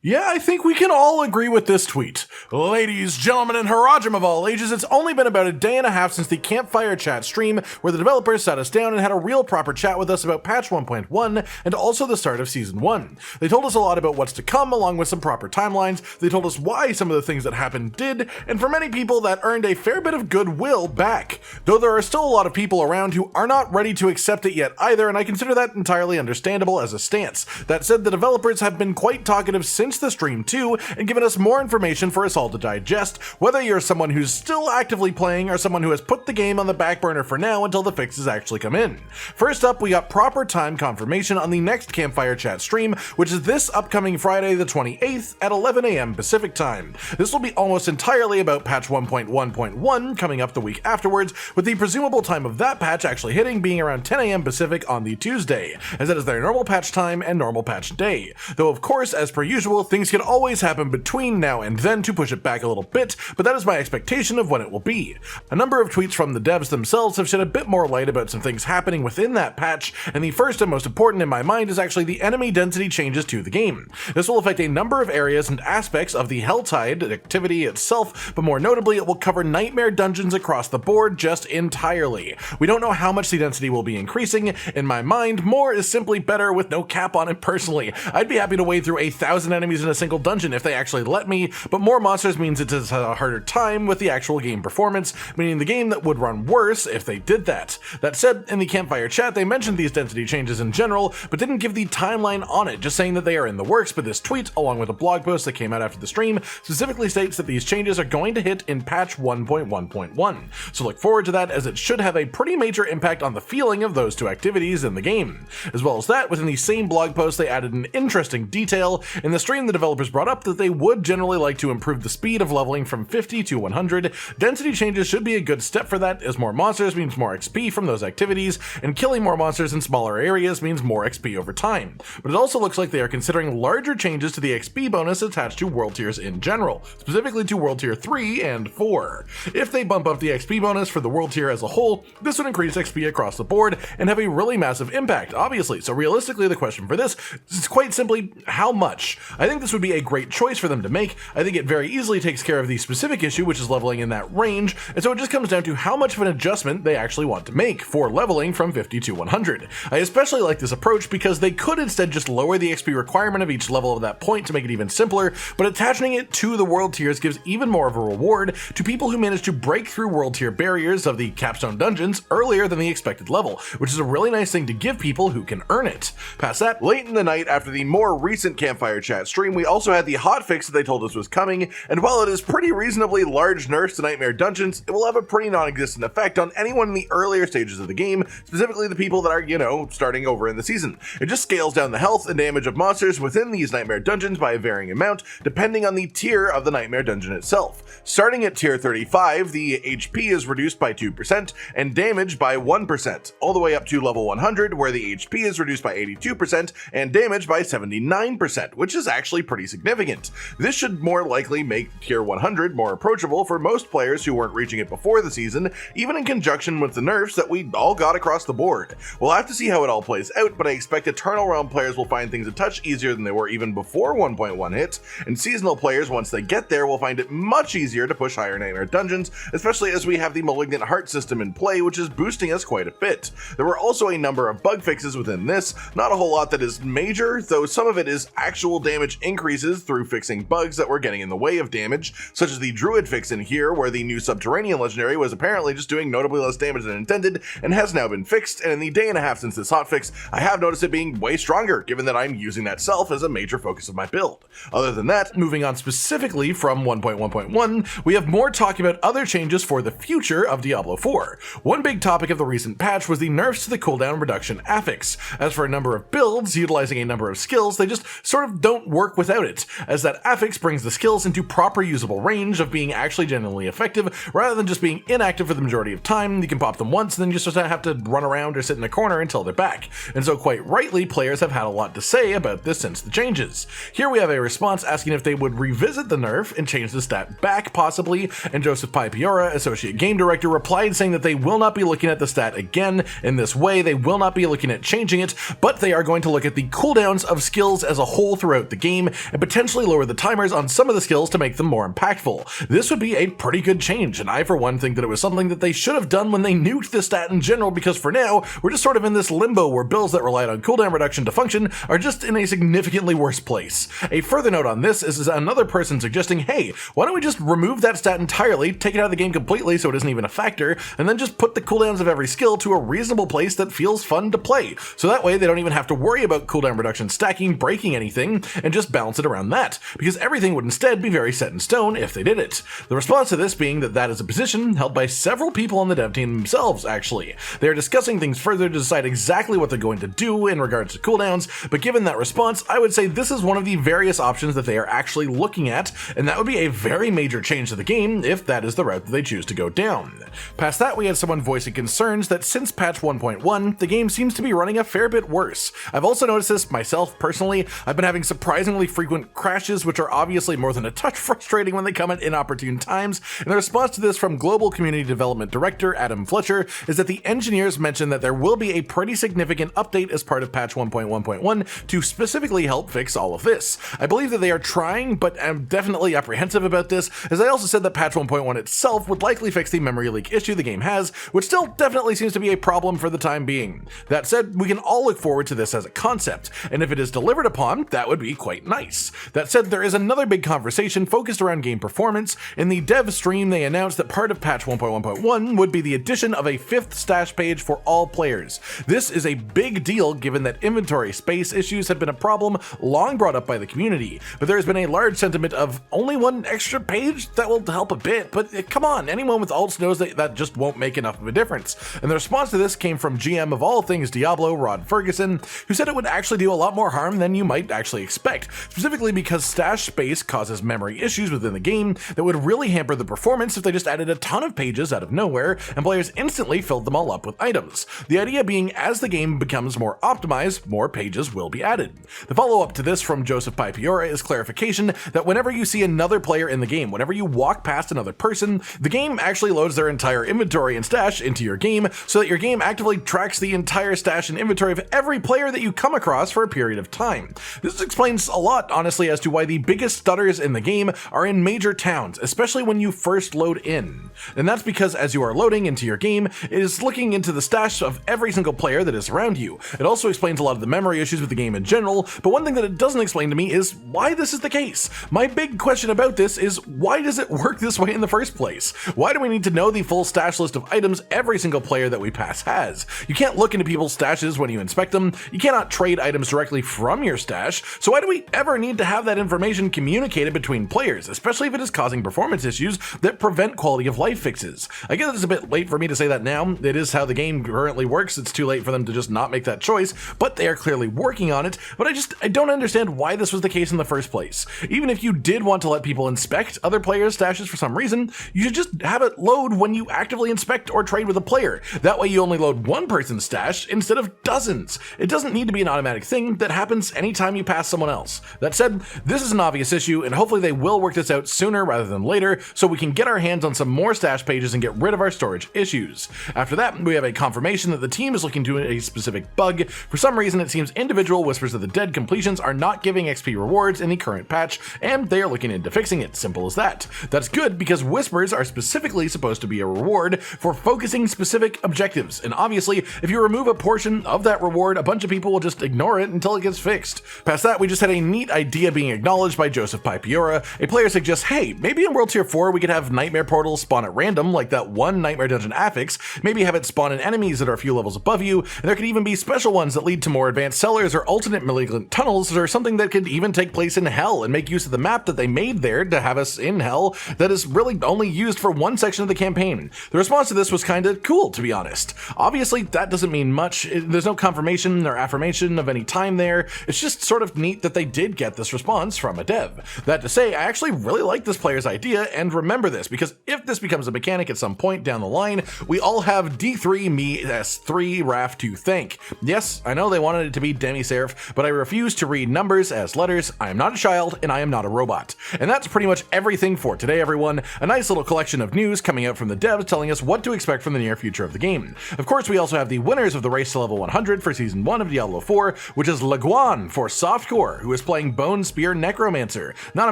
Yeah, I think we can all agree with this tweet. Ladies, gentlemen, and Harajim of all ages, it's only been about a day and a half since the Campfire Chat stream where the developers sat us down and had a real proper chat with us about patch 1.1 and also the start of Season 1. They told us a lot about what's to come along with some proper timelines, they told us why some of the things that happened did, and for many people that earned a fair bit of goodwill back. Though there are still a lot of people around who are not ready to accept it yet either, and I consider that entirely understandable as a stance. That said, the developers have been quite talkative since the stream too, and given us more information for us all to digest, whether you're someone who's still actively playing or someone who has put the game on the back burner for now until the fixes actually come in. First up, we got proper time confirmation on the next Campfire Chat stream, which is this upcoming Friday the 28th at 11 AM Pacific time. This will be almost entirely about patch 1.1.1 coming up the week afterwards, with the presumable time of that patch actually hitting being around 10 AM Pacific on the Tuesday, as that is their normal patch time and normal patch day. Though of course, as per usual, things can always happen between now and then to push it back a little bit, but that is my expectation of when it will be. A number of tweets from the devs themselves have shed a bit more light about some things happening within that patch, and the first and most important in my mind is actually the enemy density changes to the game. This will affect a number of areas and aspects of the Helltide activity itself, but more notably it will cover nightmare dungeons across the board just entirely. We don't know how much the density will be increasing. In my mind, more is simply better with no cap on it personally. I'd be happy to wade through 1,000 enemies in a single dungeon if they actually let me, but more monsters means it is a harder time with the actual game performance, meaning the game that would run worse if they did that. That said, in the Campfire Chat they mentioned these density changes in general, but didn't give the timeline on it, just saying that they are in the works, but this tweet, along with a blog post that came out after the stream, specifically states that these changes are going to hit in patch 1.1.1. So look forward to that, as it should have a pretty major impact on the feeling of those two activities in the game. As well as that, within the same blog post they added an interesting detail. In the stream the developers brought up that they would generally like to improve the speed of leveling from 50 to 100. Density changes should be a good step for that, as more monsters means more XP from those activities, and killing more monsters in smaller areas means more XP over time. But it also looks like they are considering larger changes to the XP bonus attached to world tiers in general, specifically to world tier 3 and 4. If they bump up the XP bonus for the world tier as a whole, this would increase XP across the board and have a really massive impact, obviously. So realistically, the question for this is quite simply, how much? I think this would be a great choice for them to make. I think it very easily takes care of the specific issue, which is leveling in that range, and so it just comes down to how much of an adjustment they actually want to make for leveling from 50 to 100. I especially like this approach because they could instead just lower the XP requirement of each level of that point to make it even simpler, but attaching it to the world tiers gives even more of a reward to people who manage to break through world tier barriers of the capstone dungeons earlier than the expected level, which is a really nice thing to give people who can earn it. Past that, late in the night after the more recent Campfire Chat stream, we also had the hotfix that they told us was coming, and while it is pretty reasonably large nerfs to nightmare dungeons, it will have a pretty non-existent effect on anyone in the earlier stages of the game, specifically the people that are, starting over in the season. It just scales down the health and damage of monsters within these nightmare dungeons by a varying amount, depending on the tier of the nightmare dungeon itself. Starting at tier 35, the HP is reduced by 2% and damage by 1%, all the way up to level 100, where the HP is reduced by 82% and damage by 79%, which is actually pretty significant. This should more likely make tier 100 more approachable for most players who weren't reaching it before the season, even in conjunction with the nerfs that we all got across the board. We'll have to see how it all plays out, but I expect Eternal Realm players will find things a touch easier than they were even before 1.1 hit, and seasonal players, once they get there, will find it much easier to push higher nightmare dungeons, especially as we have the Malignant Heart system in play, which is boosting us quite a bit. There were also a number of bug fixes within this, not a whole lot that is major, though some of it is actual damage increases through fixing bugs that were getting in the way of damage, such as the Druid fix in here, where the new Subterranean legendary was apparently just doing notably less damage than intended and has now been fixed, and in the day and a half since this hotfix, I have noticed it being way stronger, given that I'm using that self as a major focus of my build. Other than that, moving on specifically from 1.1.1, we have more talk about other changes for the future of Diablo 4. One big topic of the recent patch was the nerfs to the cooldown reduction affix. As for a number of builds utilizing a number of skills, they just sort of don't work without it, as that affix brings the skills into proper usable range of being actually genuinely effective, rather than just being inactive for the majority of time. You can pop them once and then you just have to run around or sit in a corner until they're back. And so quite rightly, players have had a lot to say about this since the changes. Here we have a response asking if they would revisit the nerf and change the stat back possibly, and Joseph Pipiora, Associate Game Director, replied saying that they will not be looking at the stat again in this way, they will not be looking at changing it, but they are going to look at the cooldowns of skills as a whole throughout the game game and potentially lower the timers on some of the skills to make them more impactful. This would be a pretty good change, and I for one think that it was something that they should have done when they nuked the stat in general, because for now, we're just sort of in this limbo where builds that relied on cooldown reduction to function are just in a significantly worse place. A further note on this is another person suggesting, hey, why don't we just remove that stat entirely, take it out of the game completely so it isn't even a factor, and then just put the cooldowns of every skill to a reasonable place that feels fun to play. So that way they don't even have to worry about cooldown reduction stacking, breaking anything, and just balance it around that, because everything would instead be very set in stone if they did it. The response to this being that is a position held by several people on the dev team themselves, actually. They are discussing things further to decide exactly what they're going to do in regards to cooldowns, but given that response, I would say this is one of the various options that they are actually looking at, and that would be a very major change to the game if that is the route that they choose to go down. Past that, we had someone voicing concerns that since patch 1.1, the game seems to be running a fair bit worse. I've also noticed this myself personally. I've been having surprisingly frequent crashes, which are obviously more than a touch frustrating when they come at inopportune times, and the response to this from Global Community Development Director Adam Fletcher is that the engineers mentioned that there will be a pretty significant update as part of patch 1.1.1 to specifically help fix all of this. I believe that they are trying, but I'm definitely apprehensive about this, as I also said that patch 1.1 itself would likely fix the memory leak issue the game has, which still definitely seems to be a problem for the time being. That said, we can all look forward to this as a concept, and if it is delivered upon, that would be quite nice. That said, there is another big conversation focused around game performance. In the dev stream, they announced that part of patch 1.1.1 would be the addition of a 5th stash page for all players. This is a big deal given that inventory space issues have been a problem long brought up by the community, but there has been a large sentiment of only one extra page that will help a bit, but come on, anyone with alts knows that that just won't make enough of a difference. And the response to this came from GM of all things Diablo, Rod Ferguson, who said it would actually do a lot more harm than you might actually expect, specifically because stash space causes memory issues within the game that would really hamper the performance if they just added a ton of pages out of nowhere and players instantly filled them all up with items. The idea being, as the game becomes more optimized, more pages will be added. The follow-up to this from Joseph Pipiora is clarification that whenever you see another player in the game, whenever you walk past another person, the game actually loads their entire inventory and stash into your game, so that your game actively tracks the entire stash and inventory of every player that you come across for a period of time. This explains a lot, honestly, as to why the biggest stutters in the game are in major towns, especially when you first load in. And that's because as you are loading into your game, it is looking into the stash of every single player that is around you. It also explains a lot of the memory issues with the game in general, but one thing that it doesn't explain to me is why this is the case. My big question about this is, why does it work this way in the first place? Why do we need to know the full stash list of items every single player that we pass has? You can't look into people's stashes when you inspect them, you cannot trade items directly from your stash, so why do we ever need to have that information communicated between players, especially if it is causing performance issues that prevent quality of life fixes? I guess it's a bit late for me to say that now. It is how the game currently works. It's too late for them to just not make that choice, but they are clearly working on it. But I don't understand why this was the case in the first place. Even if you did want to let people inspect other players' stashes for some reason, you should just have it load when you actively inspect or trade with a player. That way you only load one person's stash instead of dozens. It doesn't need to be an automatic thing that happens anytime you pass someone else. That said, this is an obvious issue, and hopefully they will work this out sooner rather than later so we can get our hands on some more stash pages and get rid of our storage issues. After that, we have a confirmation that the team is looking to a specific bug. For some reason, it seems individual Whispers of the Dead completions are not giving XP rewards in the current patch, and they are looking into fixing it. Simple as that. That's good because Whispers are specifically supposed to be a reward for focusing specific objectives, and obviously, if you remove a portion of that reward, a bunch of people will just ignore it until it gets fixed. Past that, we just had a neat idea being acknowledged by Joseph Pipiora. A player suggests, hey, maybe in World Tier 4 we could have nightmare portals spawn at random, like that one Nightmare Dungeon affix, maybe have it spawn in enemies that are a few levels above you, and there could even be special ones that lead to more advanced cellars or alternate malignant tunnels, or something that could even take place in Hell and make use of the map that they made there to have us in Hell that is really only used for one section of the campaign. The response to this was kinda cool, to be honest. Obviously, that doesn't mean much. There's no confirmation or affirmation of any time there. It's just sort of neat that they did get this response from a dev. That to say, I actually really like this player's idea, and remember this, because if this becomes a mechanic at some point down the line, we all have D3 me S3 Raph to thank. Yes, I know they wanted it to be demi-serif, but I refuse to read numbers as letters. I am not a child, and I am not a robot. And that's pretty much everything for today, everyone. A nice little collection of news coming out from the devs telling us what to expect from the near future of the game. Of course, we also have the winners of the race to level 100 for Season 1 of Diablo 4, which is Leguan for Softcore, who is playing Bone Spear Necromancer. Not a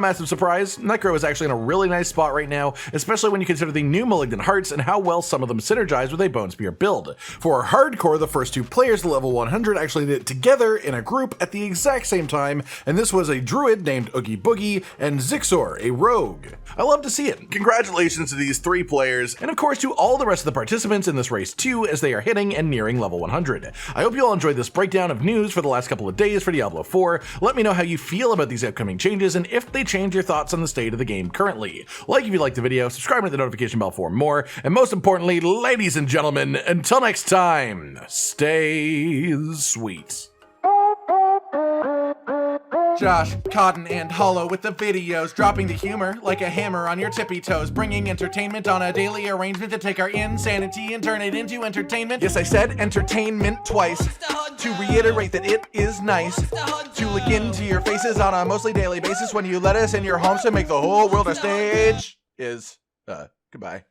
massive surprise, Necro is actually in a really nice spot right now, especially when you consider the new Malignant hearts and how well some of them synergize with a Bone Spear build. For hardcore, the first two players to level 100 actually did it together in a group at the exact same time, and this was a Druid named Oogie Boogie and Zixor, a rogue. I love to see it. Congratulations to these 3 players, and of course to all the rest of the participants in this race too, as they are hitting and nearing level 100. I hope you all enjoyed this breakdown of news for the last couple of days for Diablo 4. Let me know how you feel about these upcoming changes and if they change your thoughts on the state of the game currently. Like if you liked the video, subscribe and hit the notification bell for more, and most importantly, ladies and gentlemen, until next time, stay sweet. Josh, Cotton, and Hollow with the videos, dropping the humor like a hammer on your tippy toes, bringing entertainment on a daily arrangement to take our insanity and turn it into entertainment. Yes, I said entertainment twice, to reiterate that it is nice to look into your faces on a mostly daily basis when you let us in your homes to make the whole world a stage. Goodbye.